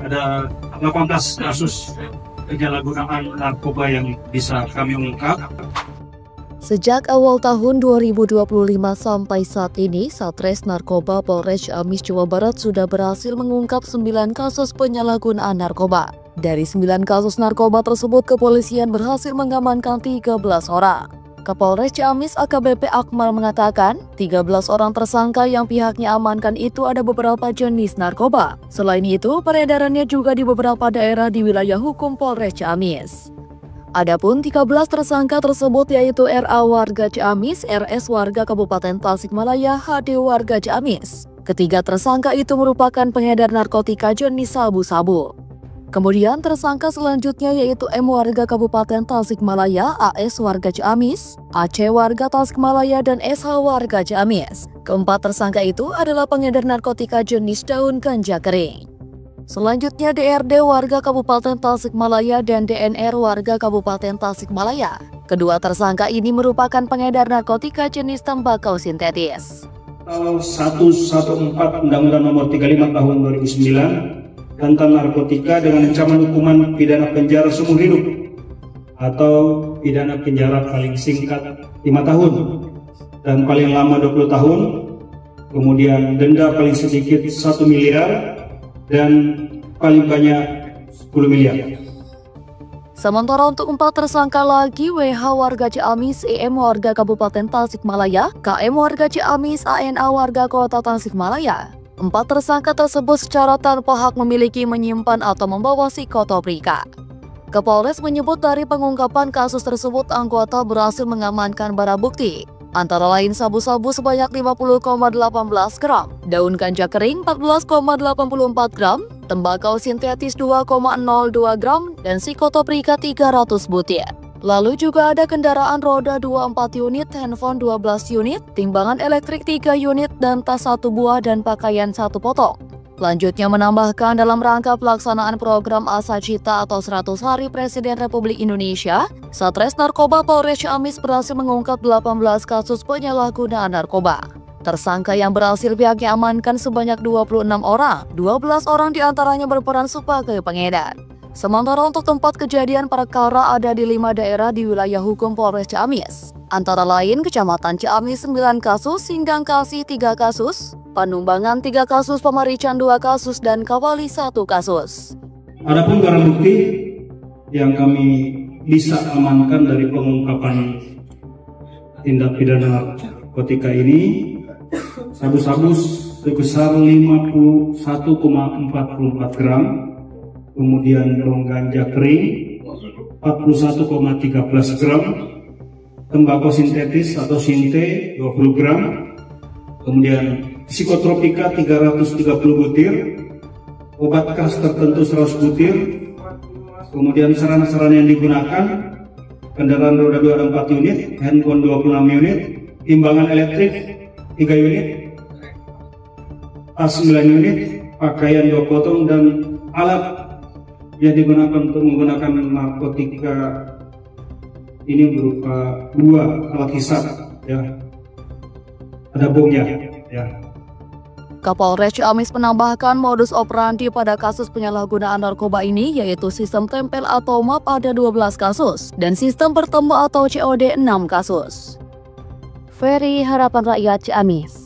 Ada 18 kasus penyalahgunaan narkoba yang bisa kami ungkap. Sejak awal tahun 2025 sampai saat ini, Satres Narkoba Polres Ciamis, Jawa Barat sudah berhasil mengungkap 9 kasus penyalahgunaan narkoba. Dari 9 kasus narkoba tersebut, kepolisian berhasil mengamankan 13 orang. Kapolres Ciamis AKBP Akmal mengatakan, 13 orang tersangka yang pihaknya amankan itu ada beberapa jenis narkoba. Selain itu, peredarannya juga di beberapa daerah di wilayah hukum Polres Ciamis. Adapun 13 tersangka tersebut yaitu RA warga Ciamis, RS warga Kabupaten Tasikmalaya, HD warga Ciamis. Ketiga tersangka itu merupakan pengedar narkotika jenis sabu-sabu. Kemudian tersangka selanjutnya yaitu M warga Kabupaten Tasikmalaya, AS warga Ciamis, AC warga Tasikmalaya, dan SH warga Ciamis. Keempat tersangka itu adalah pengedar narkotika jenis daun ganja kering. Selanjutnya DRD warga Kabupaten Tasikmalaya dan DNR warga Kabupaten Tasikmalaya. Kedua tersangka ini merupakan pengedar narkotika jenis tembakau sintetis. Pasal 114 Undang-Undang Nomor 35 Tahun 2009 tentang narkotika dengan ancaman hukuman pidana penjara seumur hidup atau pidana penjara paling singkat 5 tahun dan paling lama 20 tahun, kemudian denda paling sedikit 1 miliar dan paling banyak 10 miliar. Sementara untuk 4 tersangka lagi, WH warga Ciamis, EM warga Kabupaten Tasikmalaya, KM warga Ciamis, ANA warga Kota Tasikmalaya. 4 tersangka tersebut secara tanpa hak memiliki, menyimpan, atau membawa psikotropa. Kapolres menyebut dari pengungkapan kasus tersebut anggota berhasil mengamankan barang bukti, antara lain sabu-sabu sebanyak 50,18 gram, daun ganja kering 14,84 gram, tembakau sintetis 2,02 gram, dan psikotropa 300 butir. Lalu juga ada kendaraan roda 24 unit, handphone 12 unit, timbangan elektrik 3 unit, dan tas 1 buah dan pakaian 1 potong. Lanjutnya menambahkan dalam rangka pelaksanaan program Asacita atau 100 Hari Presiden Republik Indonesia, Satres Narkoba Polres Ciamis berhasil mengungkap 18 kasus penyalahgunaan narkoba. Tersangka yang berhasil pihaknya amankan sebanyak 26 orang, 12 orang diantaranya berperan sebagai pengedar. Sementara untuk tempat kejadian perkara ada di 5 daerah di wilayah hukum Polres Ciamis, antara lain Kecamatan Ciamis 9 kasus, Sindang Kasih 3 kasus, Panumbangan 3 kasus, Pamarican 2 kasus, dan Kawali 1 kasus. Adapun barang bukti yang kami bisa amankan dari pengungkapan tindak pidana narkotika ini, sabu-sabu sebesar 51,44 gram, kemudian daun ganja kering 41,13 gram, tembakau sintetis atau sinte 20 gram, kemudian psikotropika 330 butir, obat keras tertentu 100 butir, kemudian sarana-sarana yang digunakan, kendaraan roda 24 unit, handphone 26 unit, timbangan elektrik 3 unit, tas 9 unit, pakaian 2 potong, dan alat yang digunakan untuk menggunakan narkotika ini berupa 2 alat hisap, ya. Ada bomnya, ya. Kapolres Ciamis menambahkan modus operandi pada kasus penyalahgunaan narkoba ini yaitu sistem tempel atau map ada 12 kasus dan sistem bertemu atau COD 6 kasus. Ferry, Harapan Rakyat Ciamis.